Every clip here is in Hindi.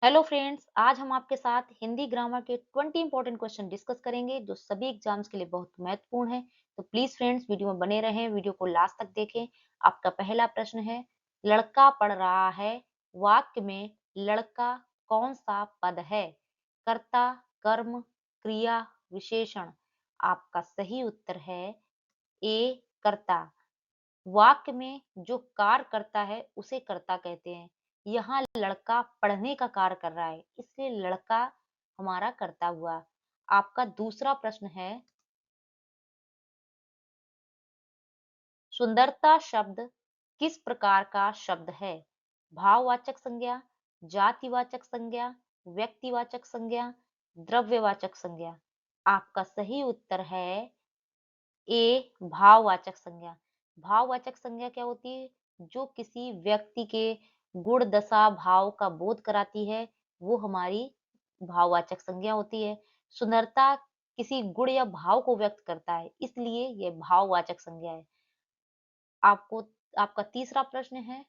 हेलो फ्रेंड्स, आज हम आपके साथ हिंदी ग्रामर के 20 इंपॉर्टेंट क्वेश्चन डिस्कस करेंगे जो सभी एग्जाम्स के लिए बहुत महत्वपूर्ण है। तो प्लीज फ्रेंड्स वीडियो में बने रहें, वीडियो को लास्ट तक देखें। आपका पहला प्रश्न है, लड़का पढ़ रहा है, वाक्य में लड़का कौन सा पद है? कर्ता, कर्म, क्रिया, विशेषण। आपका सही उत्तर है ए, कर्ता। वाक्य में जो कार्य करता है उसे कर्ता कहते हैं। यहाँ लड़का पढ़ने का कार्य कर रहा है, इसलिए लड़का हमारा कर्ता हुआ। आपका दूसरा प्रश्न है, सुंदरता शब्द किस प्रकार का शब्द है? भाववाचक संज्ञा, जातिवाचक संज्ञा, व्यक्तिवाचक संज्ञा, द्रव्यवाचक संज्ञा। आपका सही उत्तर है ए, भाववाचक संज्ञा। भाववाचक संज्ञा क्या होती है? जो किसी व्यक्ति के गुण, दशा, भाव का बोध कराती है, वो हमारी भाववाचक संज्ञा होती है। सुंदरता किसी गुण या भाव को व्यक्त करता है, इसलिए यह भाववाचक संज्ञा है। आपको आपका तीसरा प्रश्न है,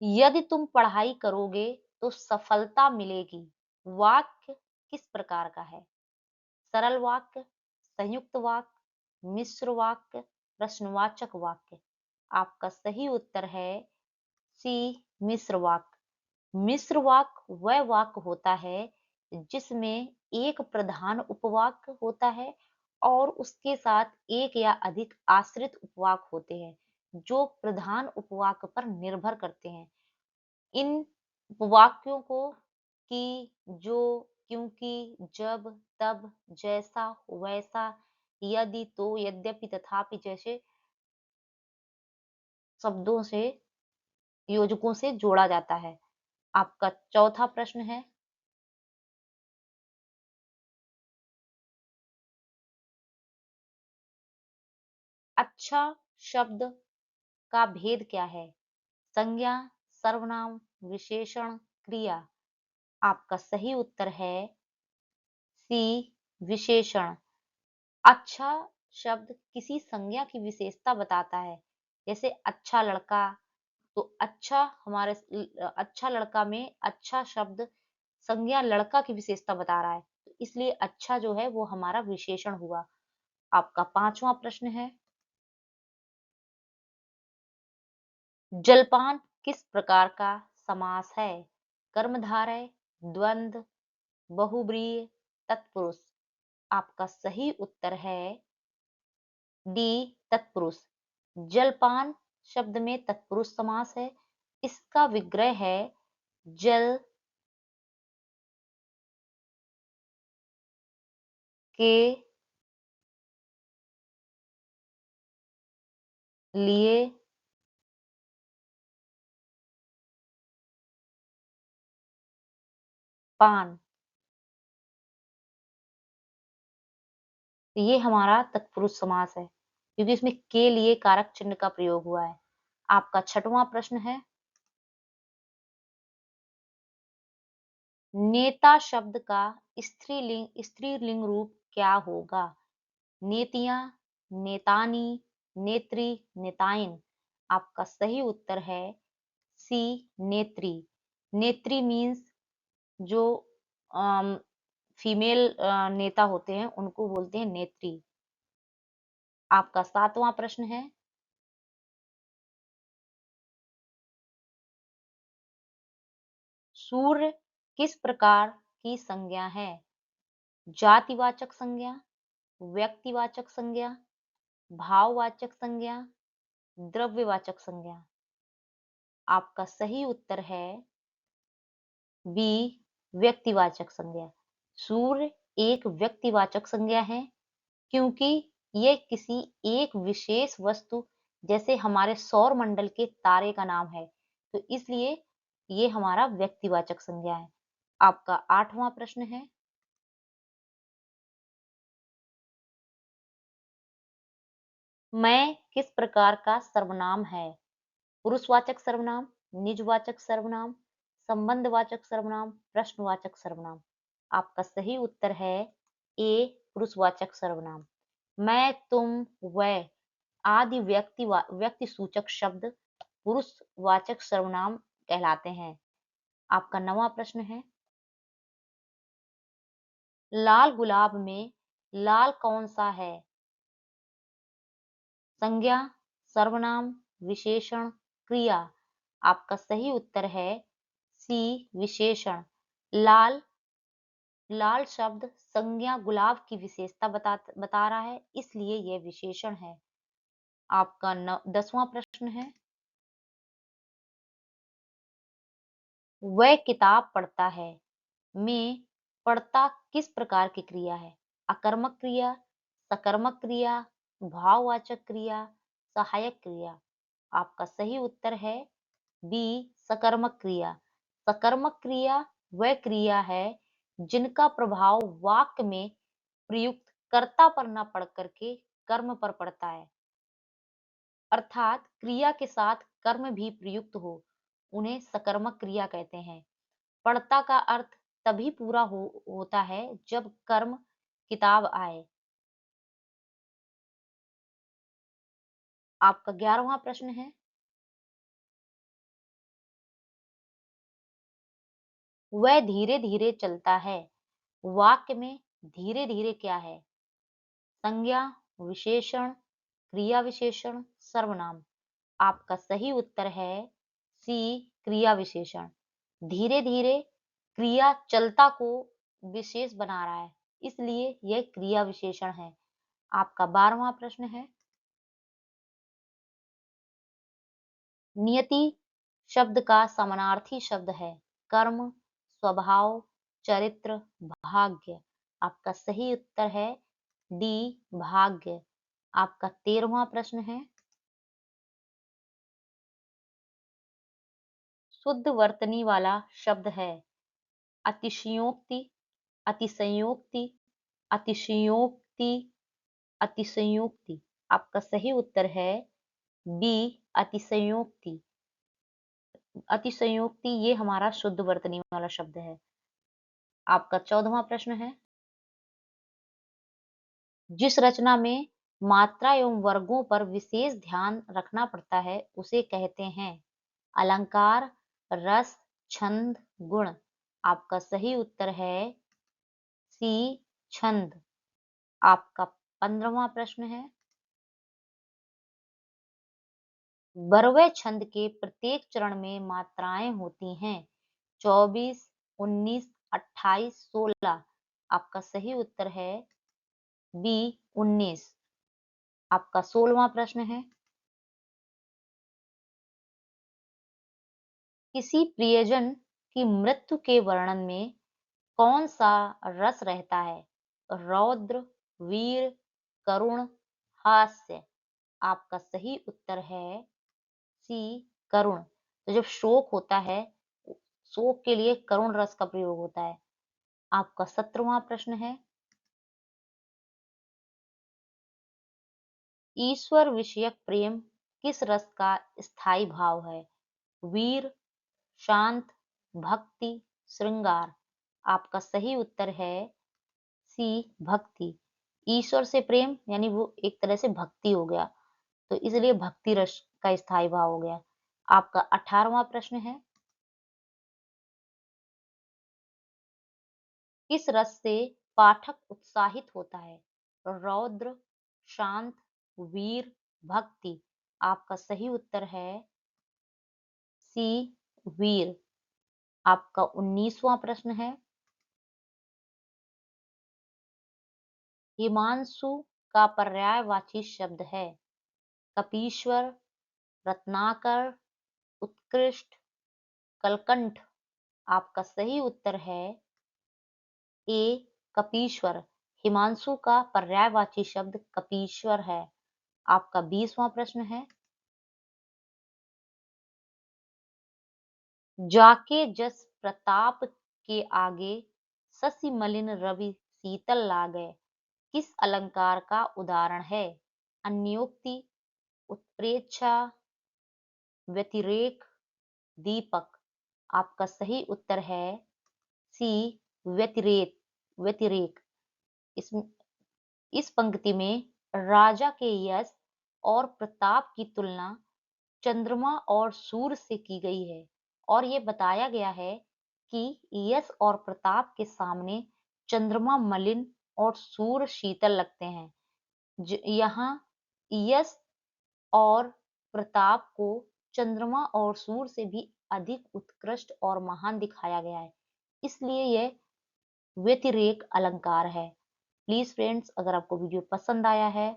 यदि तुम पढ़ाई करोगे तो सफलता मिलेगी। वाक्य किस प्रकार का है? सरल वाक्य, संयुक्त वाक्य, मिश्र वाक्य, प्रश्नवाचक वाक्य। आपका सही उत्तर है सी, मिश्र वाक्य। मिश्र वाक्य वह वाक्य होता है जिसमें एक प्रधान उपवाक्य होता है और उसके साथ एक या अधिक आश्रित उपवाक्य होते हैं जो प्रधान उपवाक्य पर निर्भर करते हैं। इन वाक्यों को कि, जो, क्योंकि, जब, तब, जैसा, वैसा, यदि, तो, यद्यपि, तथापि जैसे शब्दों से, योजकों से जोड़ा जाता है। आपका चौथा प्रश्न है, अच्छा शब्द का भेद क्या है? संज्ञा, सर्वनाम, विशेषण, क्रिया। आपका सही उत्तर है सी, विशेषण। अच्छा शब्द किसी संज्ञा की विशेषता बताता है। जैसे अच्छा लड़का, तो अच्छा हमारे अच्छा लड़का में अच्छा शब्द संज्ञा लड़का की विशेषता बता रहा है, तो इसलिए अच्छा जो है वो हमारा विशेषण हुआ। आपका पांचवा प्रश्न है, जलपान किस प्रकार का समास है? कर्मधारय, द्वंद्व, बहुब्रीहि, तत्पुरुष। आपका सही उत्तर है डी, तत्पुरुष। जलपान शब्द में तत्पुरुष समास है। इसका विग्रह है जल के लिए पान। ये हमारा तत्पुरुष समास है क्योंकि इसमें के लिए कारक चिन्ह का प्रयोग हुआ है। आपका छठवां प्रश्न है, नेता शब्द का स्त्रीलिंग रूप क्या होगा? नेतियां, नेतानी, नेत्री, नेताइन। आपका सही उत्तर है सी, नेत्री। नेत्री मीन्स जो फीमेल नेता होते हैं उनको बोलते हैं नेत्री। आपका सातवां प्रश्न है, सूर्य किस प्रकार की संज्ञा है? जातिवाचक संज्ञा, व्यक्तिवाचक संज्ञा, भाववाचक संज्ञा, द्रव्यवाचक संज्ञा। आपका सही उत्तर है बी, व्यक्तिवाचक संज्ञा। सूर्य एक व्यक्तिवाचक संज्ञा है क्योंकि ये किसी एक विशेष वस्तु, जैसे हमारे सौर मंडल के तारे का नाम है, तो इसलिए ये हमारा व्यक्तिवाचक संज्ञा है। आपका आठवां प्रश्न है, मैं किस प्रकार का सर्वनाम है? पुरुषवाचक सर्वनाम, निजवाचक सर्वनाम, संबंधवाचक सर्वनाम, प्रश्नवाचक सर्वनाम। आपका सही उत्तर है ए, पुरुषवाचक सर्वनाम। मैं, तुम, वह आदि व्यक्ति सूचक शब्द पुरुषवाचक सर्वनाम कहलाते हैं। आपका 9वां प्रश्न है, लाल गुलाब में लाल कौन सा है? संज्ञा, सर्वनाम, विशेषण, क्रिया। आपका सही उत्तर है सी विशेषण। लाल लाल शब्द संज्ञा गुलाब की विशेषता बता रहा है, इसलिए यह विशेषण है। आपका 10वां प्रश्न है, वह किताब पढ़ता है में पढ़ता किस प्रकार की क्रिया है? अकर्मक क्रिया, सकर्मक क्रिया, भाववाचक क्रिया, सहायक क्रिया। आपका सही उत्तर है बी सकर्मक क्रिया। सकर्मक क्रिया वह क्रिया है जिनका प्रभाव वाक्य में प्रयुक्त कर्ता पर न पड़ करके कर्म पर पड़ता है, अर्थात क्रिया के साथ कर्म भी प्रयुक्त हो, उन्हें सकर्मक क्रिया कहते हैं। पढ़ता का अर्थ तभी पूरा होता है जब कर्म किताब आए। आपका 11वां प्रश्न है, वह धीरे धीरे चलता है। वाक्य में धीरे धीरे क्या है? संज्ञा, विशेषण, क्रिया विशेषण, सर्वनाम। आपका सही उत्तर है सी क्रिया विशेषण। धीरे धीरे क्रिया चलता को विशेष बना रहा है, इसलिए यह क्रिया विशेषण है। आपका 12वां प्रश्न है, नियति शब्द का समानार्थी शब्द है कर्म, स्वभाव, चरित्र, भाग्य। आपका सही उत्तर है डी भाग्य। आपका 13वां प्रश्न है, शुद्ध वर्तनी वाला शब्द है अतिशयोक्ति, अतिसंयोक्ति, अतिशयोक्ति, अतिसंयोक्ति। आपका सही उत्तर है बी अतिसंयोक्ति। अतिसंयोक्ति ये हमारा शुद्ध वर्तनी वाला शब्द है। आपका 14वां प्रश्न है, जिस रचना में मात्रा एवं वर्गों पर विशेष ध्यान रखना पड़ता है उसे कहते हैं अलंकार, रस, छंद, गुण। आपका सही उत्तर है सी छंद। आपका 15वां प्रश्न है, बरवे छंद के प्रत्येक चरण में मात्राएं होती हैं 24, 19, 28, 16। आपका सही उत्तर है बी 19। आपका 16वां प्रश्न है, किसी प्रियजन की मृत्यु के वर्णन में कौन सा रस रहता है? रौद्र, वीर, करुण, हास्य। आपका सही उत्तर है सी करुण। तो जब शोक होता है, शोक के लिए करुण रस का प्रयोग होता है। आपका 17वां प्रश्न है, ईश्वर विषयक प्रेम किस रस का स्थायी भाव है? वीर, शांत, भक्ति, श्रृंगार। आपका सही उत्तर है सी भक्ति। ईश्वर से प्रेम यानी वो एक तरह से भक्ति हो गया, तो इसलिए भक्ति रस का स्थायी भाव हो गया। आपका 18वां प्रश्न है, किस रस से पाठक उत्साहित होता है? रौद्र, शांत, वीर, भक्ति। आपका सही उत्तर है सी वीर। आपका 19वां प्रश्न है, हिमांशु का पर्यायवाची शब्द है कपीश्वर, रत्नाकर, उत्कृष्ट, कलकंठ। आपका सही उत्तर है ए कपीश्वर। हिमांशु का पर्यायवाची शब्द कपीश्वर है। आपका 20वां प्रश्न है, जाके जस प्रताप के आगे शशि मलिन रवि शीतल लागै किस अलंकार का उदाहरण है? अन्योक्ति, उत्प्रेक्षा, व्यतिरेक, दीपक। आपका सही उत्तर है सी व्यतिरेक। व्यतिरेक। इस इस पंक्ति में राजा के यश और प्रताप की तुलना चंद्रमा और सूर्य से की गई है और ये बताया गया है कि यश और प्रताप के सामने चंद्रमा मलिन और सूर्य शीतल लगते हैं। यहाँ यश और प्रताप को चंद्रमा और सूर्य से भी अधिक उत्कृष्ट और महान दिखाया गया है, इसलिए यह व्यतिरेक अलंकार है। प्लीज फ्रेंड्स, अगर आपको वीडियो पसंद आया है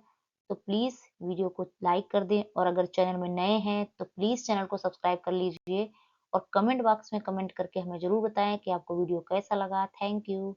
तो प्लीज वीडियो को लाइक कर दें और अगर चैनल में नए हैं तो प्लीज चैनल को सब्सक्राइब कर लीजिए और कमेंट बॉक्स में कमेंट करके हमें जरूर बताएं कि आपको वीडियो कैसा लगा। Thank you.